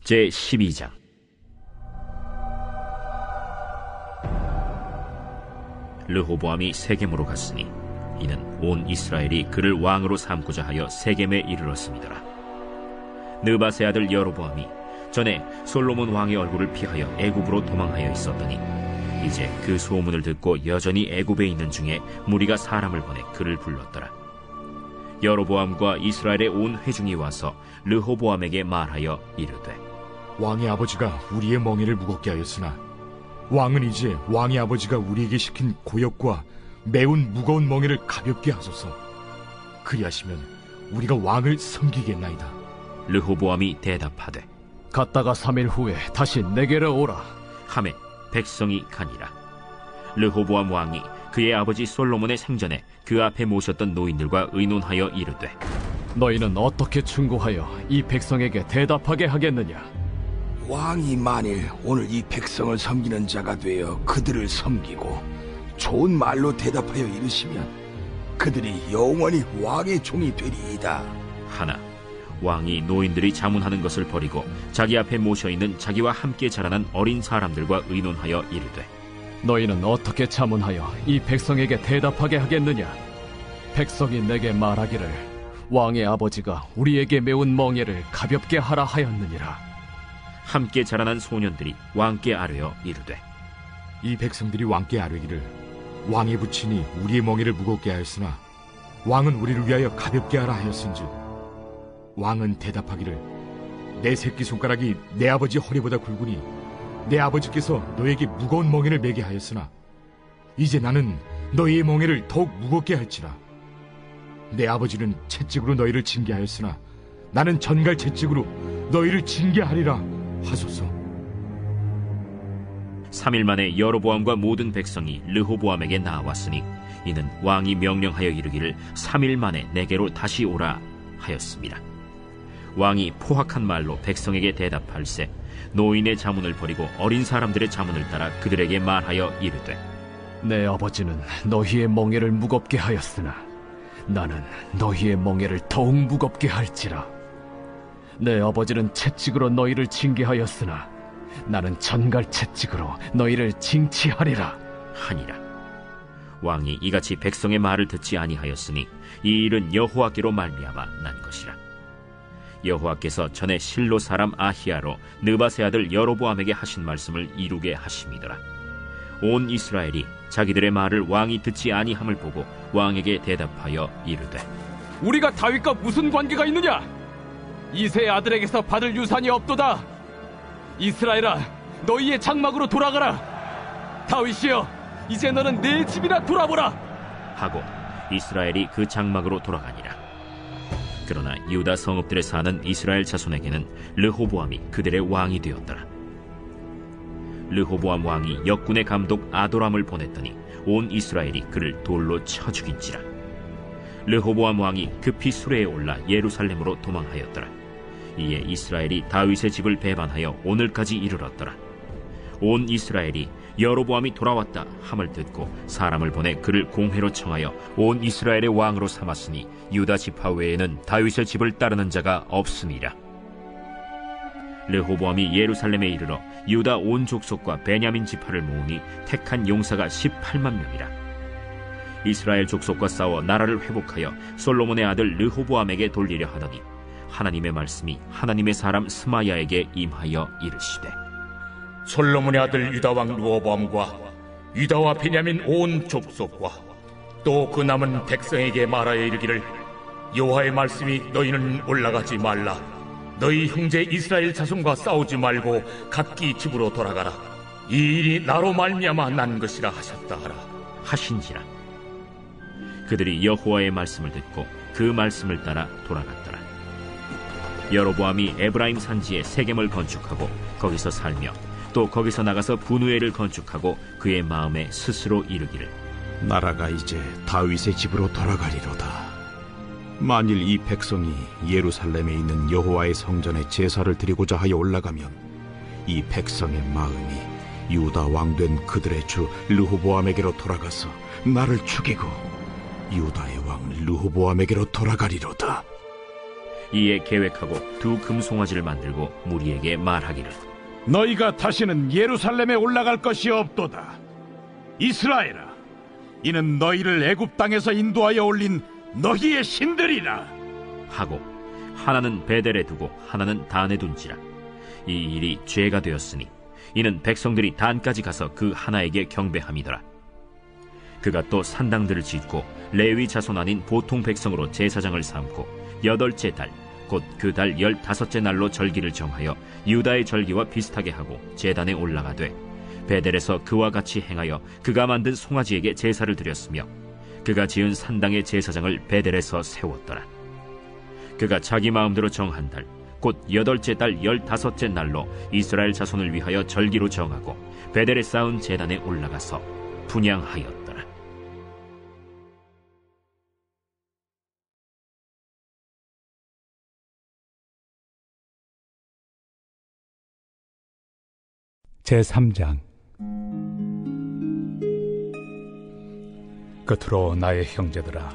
제12장. 르호보암이 세겜으로 갔으니 이는 온 이스라엘이 그를 왕으로 삼고자 하여 세겜에 이르렀음이더라. 느밧의 아들 여로보암이 전에 솔로몬 왕의 얼굴을 피하여 애굽으로 도망하여 있었더니 이제 그 소문을 듣고 여전히 애굽에 있는 중에 무리가 사람을 보내 그를 불렀더라. 여로보암과 이스라엘의 온 회중이 와서 르호보암에게 말하여 이르되, 왕의 아버지가 우리의 멍에를 무겁게 하였으나 왕은 이제 왕의 아버지가 우리에게 시킨 고역과 매운 무거운 멍에를 가볍게 하소서. 그리하시면 우리가 왕을 섬기겠나이다. 르호보암이 대답하되, 갔다가 3일 후에 다시 내게로 오라. 하매 백성이 가니라. 르호보암 왕이 그의 아버지 솔로몬의 생전에 그 앞에 모셨던 노인들과 의논하여 이르되, 너희는 어떻게 충고하여 이 백성에게 대답하게 하겠느냐? 왕이 만일 오늘 이 백성을 섬기는 자가 되어 그들을 섬기고 좋은 말로 대답하여 이르시면 그들이 영원히 왕의 종이 되리이다 하나 왕이 노인들이 자문하는 것을 버리고 자기 앞에 모셔있는 자기와 함께 자라난 어린 사람들과 의논하여 이르되, 너희는 어떻게 자문하여 이 백성에게 대답하게 하겠느냐? 백성이 내게 말하기를 왕의 아버지가 우리에게 메운 멍에를 가볍게 하라 하였느니라. 함께 자라난 소년들이 왕께 아뢰어 이르되, 이 백성들이 왕께 아뢰기를 왕의 부친이 우리의 멍에를 무겁게 하였으나 왕은 우리를 위하여 가볍게 하라 하였은즉 왕은 대답하기를 내 새끼손가락이 내 아버지 허리보다 굵으니 내 아버지께서 너에게 무거운 멍에를 매게 하였으나 이제 나는 너희의 멍에를 더욱 무겁게 할지라. 내 아버지는 채찍으로 너희를 징계하였으나 나는 전갈 채찍으로 너희를 징계하리라 하소서. 3일 만에 여로보암과 모든 백성이 르호보암에게 나왔으니 이는 왕이 명령하여 이르기를 3일 만에 내게로 다시 오라 하였습니다. 왕이 포악한 말로 백성에게 대답할세 노인의 자문을 버리고 어린 사람들의 자문을 따라 그들에게 말하여 이르되, 내 아버지는 너희의 멍에를 무겁게 하였으나 나는 너희의 멍에를 더욱 무겁게 할지라. 내 아버지는 채찍으로 너희를 징계하였으나 나는 전갈 채찍으로 너희를 징치하리라 하니라. 왕이 이같이 백성의 말을 듣지 아니하였으니 이 일은 여호와께로 말미암아 난 것이라. 여호와께서 전에 실로 사람 아히야로 느밧의 아들 여로보암에게 하신 말씀을 이루게 하심이더라. 온 이스라엘이 자기들의 말을 왕이 듣지 아니함을 보고 왕에게 대답하여 이르되, 우리가 다윗과 무슨 관계가 있느냐? 이새의 아들에게서 받을 유산이 없도다. 이스라엘아, 너희의 장막으로 돌아가라. 다윗이여, 이제 너는 내 집이나 돌아보라 하고 이스라엘이 그 장막으로 돌아가니라. 그러나 유다 성읍들에 사는 이스라엘 자손에게는 르호보암이 그들의 왕이 되었더라. 르호보암 왕이 역군의 감독 아도람을 보냈더니 온 이스라엘이 그를 돌로 쳐 죽인지라. 르호보암 왕이 급히 수레에 올라 예루살렘으로 도망하였더라. 이에 이스라엘이 다윗의 집을 배반하여 오늘까지 이르렀더라. 온 이스라엘이 여로보암이 돌아왔다 함을 듣고 사람을 보내 그를 공회로 청하여 온 이스라엘의 왕으로 삼았으니 유다 지파 외에는 다윗의 집을 따르는 자가 없음이라. 르호보암이 예루살렘에 이르러 유다 온 족속과 베냐민 지파를 모으니 택한 용사가 18만 명이라. 이스라엘 족속과 싸워 나라를 회복하여 솔로몬의 아들 르호보암에게 돌리려 하더니 하나님의 말씀이 하나님의 사람 스마야에게 임하여 이르시되, 솔로몬의 아들 유다왕 르호보암과 유다와 베냐민 온 족속과 또 그 남은 백성에게 말하여 이르기를 여호와의 말씀이 너희는 올라가지 말라. 너희 형제 이스라엘 자손과 싸우지 말고 각기 집으로 돌아가라. 이 일이 나로 말미암아 난 것이라 하셨다 하라 하신지라. 그들이 여호와의 말씀을 듣고 그 말씀을 따라 돌아갔더라. 여로보암이 에브라임 산지에 세겜을 건축하고 거기서 살며 또 거기서 나가서 분우엘을 건축하고 그의 마음에 스스로 이르기를, 나라가 이제 다윗의 집으로 돌아가리로다. 만일 이 백성이 예루살렘에 있는 여호와의 성전에 제사를 드리고자 하여 올라가면 이 백성의 마음이 유다 왕된 그들의 주 르호보암에게로 돌아가서 나를 죽이고 유다의 왕 르호보암에게로 돌아가리로다. 이에 계획하고 두 금송아지를 만들고 무리에게 말하기를 너희가 다시는 예루살렘에 올라갈 것이 없도다. 이스라엘아, 이는 너희를 애굽 땅에서 인도하여 올린 너희의 신들이라 하고 하나는 베델에 두고 하나는 단에 둔지라. 이 일이 죄가 되었으니 이는 백성들이 단까지 가서 그 하나에게 경배함이더라. 그가 또 산당들을 짓고 레위 자손 아닌 보통 백성으로 제사장을 삼고 8째 달 곧 그 달 15째 날로 절기를 정하여 유다의 절기와 비슷하게 하고 제단에 올라가되 베델에서 그와 같이 행하여 그가 만든 송아지에게 제사를 드렸으며 그가 지은 산당의 제사장을 베델에서 세웠더라. 그가 자기 마음대로 정한 달 곧 8째 달 15째 날로 이스라엘 자손을 위하여 절기로 정하고 베델에 쌓은 제단에 올라가서 분향하였더라. 제3장. 끝으로 나의 형제들아,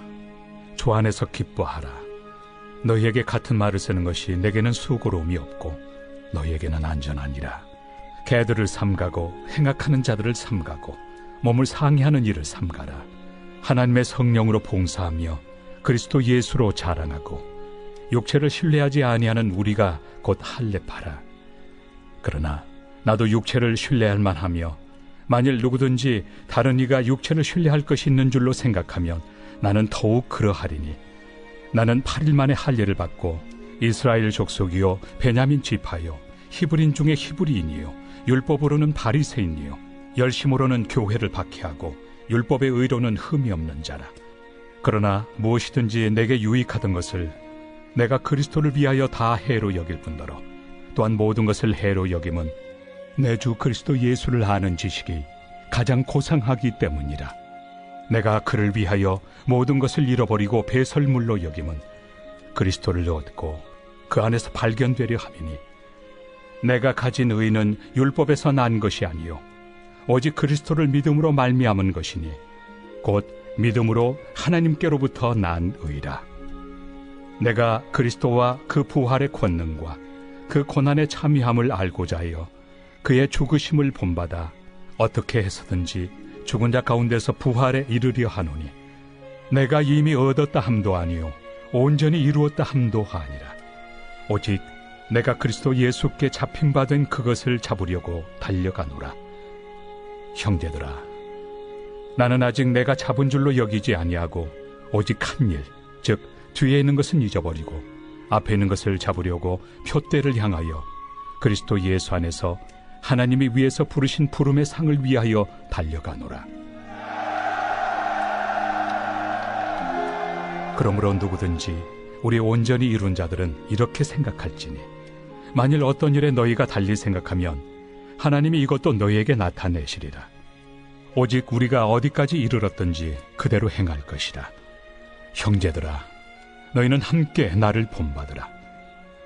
주 안에서 기뻐하라. 너희에게 같은 말을 쓰는 것이 내게는 수고로움이 없고 너희에게는 안전하니라. 개들을 삼가고 행악하는 자들을 삼가고 몸을 상해하는 일을 삼가라. 하나님의 성령으로 봉사하며 그리스도 예수로 자랑하고 육체를 신뢰하지 아니하는 우리가 곧 할례파라. 그러나 나도 육체를 신뢰할 만하며 만일 누구든지 다른 이가 육체를 신뢰할 것이 있는 줄로 생각하면 나는 더욱 그러하리니 나는 8일 만에 할례를 받고 이스라엘 족속이요 베냐민 지파요 히브리인 중에 히브리인이요 율법으로는 바리새인이요 열심으로는 교회를 박해하고 율법의 의로는 흠이 없는 자라. 그러나 무엇이든지 내게 유익하던 것을 내가 그리스도를 위하여 다 해로 여길 뿐더러 또한 모든 것을 해로 여김은 내 주 그리스도 예수를 아는 지식이 가장 고상하기 때문이라. 내가 그를 위하여 모든 것을 잃어버리고 배설물로 여김은 그리스도를 얻고 그 안에서 발견되려 함이니 내가 가진 의는 율법에서 난 것이 아니요 오직 그리스도를 믿음으로 말미암은 것이니 곧 믿음으로 하나님께로부터 난 의라. 내가 그리스도와 그 부활의 권능과 그 고난의 참여함을 알고자 하여 그의 죽으심을 본받아 어떻게 해서든지 죽은 자 가운데서 부활에 이르려 하노니 내가 이미 얻었다 함도 아니요 온전히 이루었다 함도 아니라 오직 내가 그리스도 예수께 잡힌바된 그것을 잡으려고 달려가노라. 형제들아, 나는 아직 내가 잡은 줄로 여기지 아니하고 오직 한 일, 즉 뒤에 있는 것은 잊어버리고 앞에 있는 것을 잡으려고 표대를 향하여 그리스도 예수 안에서 하나님이 위에서 부르신 부름의 상을 위하여 달려가노라. 그러므로 누구든지 우리 온전히 이룬 자들은 이렇게 생각할지니 만일 어떤 일에 너희가 달리 생각하면 하나님이 이것도 너희에게 나타내시리라. 오직 우리가 어디까지 이르렀든지 그대로 행할 것이라. 형제들아, 너희는 함께 나를 본받으라.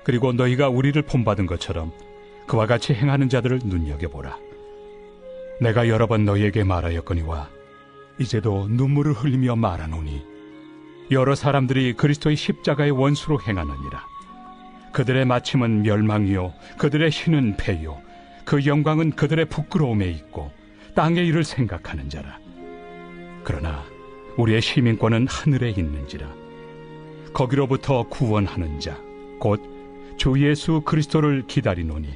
그리고 너희가 우리를 본받은 것처럼 그와 같이 행하는 자들을 눈여겨보라. 내가 여러 번 너희에게 말하였거니와 이제도 눈물을 흘리며 말하노니 여러 사람들이 그리스도의 십자가의 원수로 행하느니라. 그들의 마침은 멸망이요 그들의 신은 패요 그 영광은 그들의 부끄러움에 있고 땅의 일을 생각하는 자라. 그러나 우리의 시민권은 하늘에 있는지라. 거기로부터 구원하는 자 곧 주 예수 그리스도를 기다리노니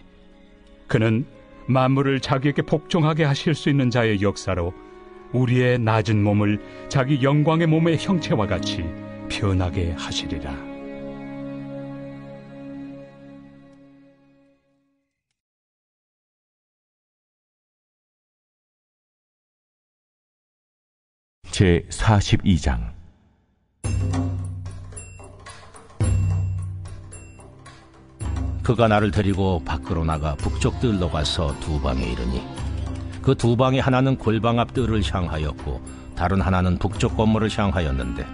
그는 만물을 자기에게 복종하게 하실 수 있는 자의 역사로 우리의 낮은 몸을 자기 영광의 몸의 형체와 같이 변하게 하시리라. 제42장. 그가 나를 데리고 밖으로 나가 북쪽 뜰로 가서 두 방에 이르니 그 두 방의 하나는 골방 앞 뜰을 향하였고 다른 하나는 북쪽 건물을 향하였는데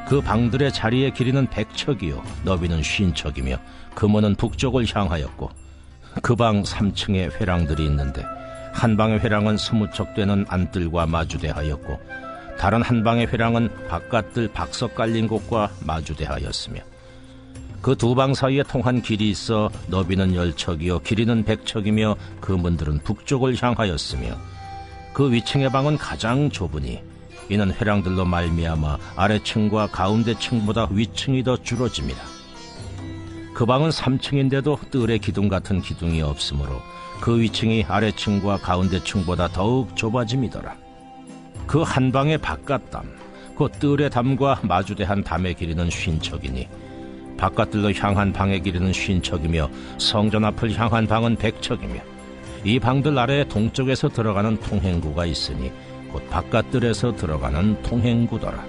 그 방들의 자리의 길이는 100척이요 너비는 50척이며 금원은 북쪽을 향하였고 그 방 3층에 회랑들이 있는데 한 방의 회랑은 20척 되는 안뜰과 마주대하였고 다른 한 방의 회랑은 바깥뜰 박석 깔린 곳과 마주대하였으며 그 두 방 사이에 통한 길이 있어 너비는 10척이요 길이는 100척이며 그 문들은 북쪽을 향하였으며 그 위층의 방은 가장 좁으니 이는 회랑들로 말미암아 아래층과 가운데 층보다 위층이 더 줄어짐이라. 그 방은 3층인데도 뜰의 기둥 같은 기둥이 없으므로 그 위층이 아래층과 가운데 층보다 더욱 좁아짐이더라. 그 한 방의 바깥담 곧 뜰의 담과 마주대한 담의 길이는 50척이니 바깥들로 향한 방의 길이는 50척이며 성전 앞을 향한 방은 100척이며 이 방들 아래에 동쪽에서 들어가는 통행구가 있으니 곧 바깥들에서 들어가는 통행구더라.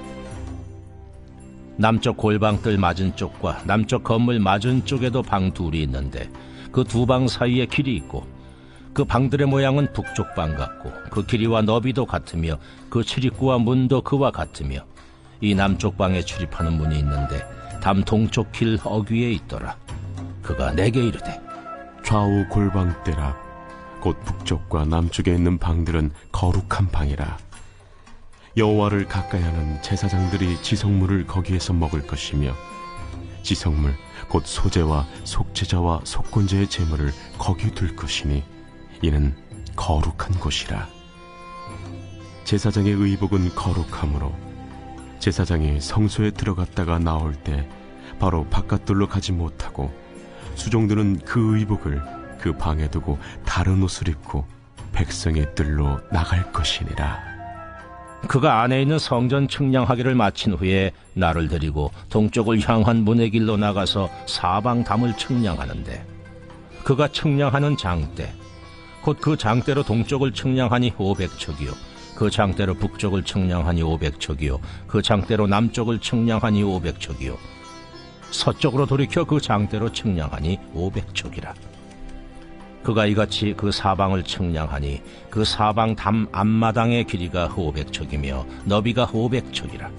남쪽 골방뜰 맞은 쪽과 남쪽 건물 맞은 쪽에도 방 둘이 있는데 그 두 방 사이에 길이 있고 그 방들의 모양은 북쪽 방 같고 그 길이와 너비도 같으며 그 출입구와 문도 그와 같으며 이 남쪽 방에 출입하는 문이 있는데 담 동쪽 길 어귀에 있더라. 그가 내게 이르되 좌우 골방대라. 곧 북쪽과 남쪽에 있는 방들은 거룩한 방이라. 여호와를 가까이하는 제사장들이 지성물을 거기에서 먹을 것이며 지성물 곧 소제와 속죄자와 속건제의 제물을 거기 둘 것이니 이는 거룩한 곳이라. 제사장의 의복은 거룩하므로 제사장이 성소에 들어갔다가 나올 때 바로 바깥돌로 가지 못하고 수종들은 그 의복을 그 방에 두고 다른 옷을 입고 백성의 뜰로 나갈 것이니라. 그가 안에 있는 성전 측량하기를 마친 후에 나를 데리고 동쪽을 향한 문의 길로 나가서 사방 담을 측량하는데 그가 측량하는 장대 곧 그 장대로 동쪽을 측량하니 500척이요 그 장대로 북쪽을 측량하니 500척이요 그 장대로 남쪽을 측량하니 500척이요 서쪽으로 돌이켜 그 장대로 측량하니 500척이라. 그가 이같이 그 사방을 측량하니 그 사방 담 앞마당의 길이가 500척이며 너비가 500척이라.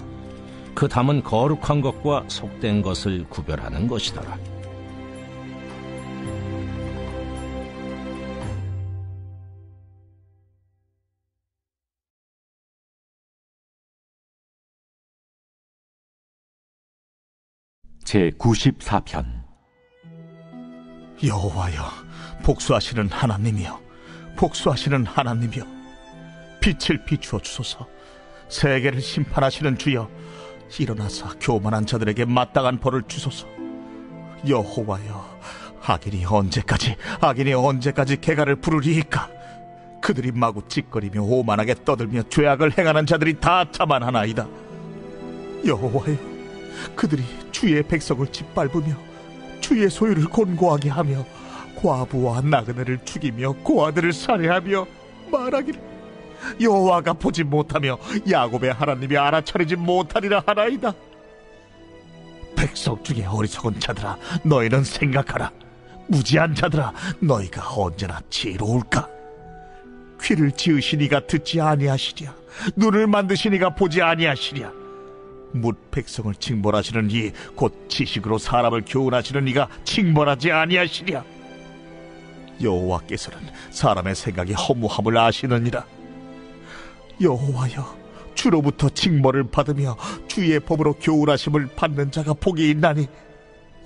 그 담은 거룩한 것과 속된 것을 구별하는 것이더라. 제94편. 여호와여, 복수하시는 하나님이여, 복수하시는 하나님이여, 빛을 비추어 주소서. 세계를 심판하시는 주여, 일어나사 교만한 자들에게 마땅한 벌을 주소서. 여호와여, 악인이 언제까지 개가를 부르리이까? 그들이 마구 찌꺼리며 오만하게 떠들며 죄악을 행하는 자들이 다 자만하나이다. 여호와여, 그들이 주의 백성을 짓밟으며 주의 소유를 곤고하게 하며 과부와 나그네를 죽이며 고아들을 살해하며 말하기를 여호와가 보지 못하며 야곱의 하나님이 알아차리지 못하리라 하나이다. 백성 중에 어리석은 자들아, 너희는 생각하라. 무지한 자들아, 너희가 언제나 지혜로울까? 귀를 지으신 이가 듣지 아니하시랴? 눈을 만드신 이가 보지 아니하시랴? 뭇 백성을 징벌하시는 이 곧 지식으로 사람을 교훈하시는 이가 징벌하지 아니하시랴? 여호와께서는 사람의 생각이 허무함을 아시느니라. 여호와여, 주로부터 징벌을 받으며 주의 법으로 교훈하심을 받는 자가 복이 있나니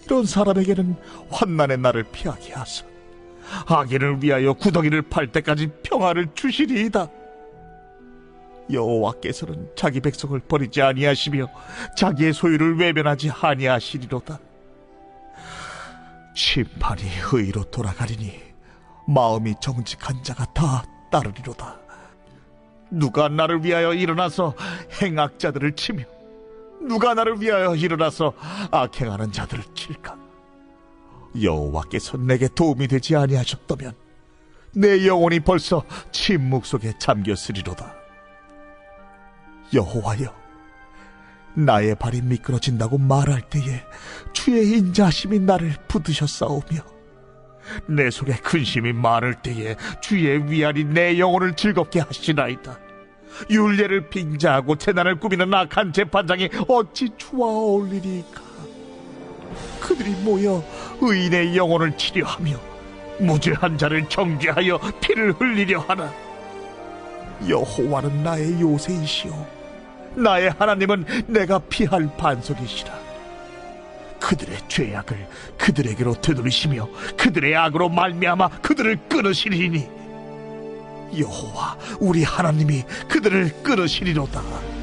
이런 사람에게는 환난의 날을 피하게 하사 악인을 위하여 구더기를 팔 때까지 평화를 주시리이다. 여호와께서는 자기 백성을 버리지 아니하시며 자기의 소유를 외면하지 아니하시리로다. 심판이 의로 돌아가리니 마음이 정직한 자가 다 따르리로다. 누가 나를 위하여 일어나서 행악자들을 치며 누가 나를 위하여 일어나서 악행하는 자들을 칠까? 여호와께서 내게 도움이 되지 아니하셨다면 내 영혼이 벌써 침묵 속에 잠겼으리로다. 여호와여, 나의 발이 미끄러진다고 말할 때에 주의 인자하심이 나를 붙드셨사오며 내 속에 근심이 많을 때에 주의 위안이 내 영혼을 즐겁게 하시나이다. 율례를 빙자하고 재난을 꾸미는 악한 재판장이 어찌 주와 어울리리까? 그들이 모여 의인의 영혼을 치려하며 무죄한 자를 정죄하여 피를 흘리려 하나? 여호와는 나의 요새이시오, 나의 하나님은 내가 피할 반석이시라. 그들의 죄악을 그들에게로 되돌리시며 그들의 악으로 말미암아 그들을 끊으시리니 여호와 우리 하나님이 그들을 끊으시리로다.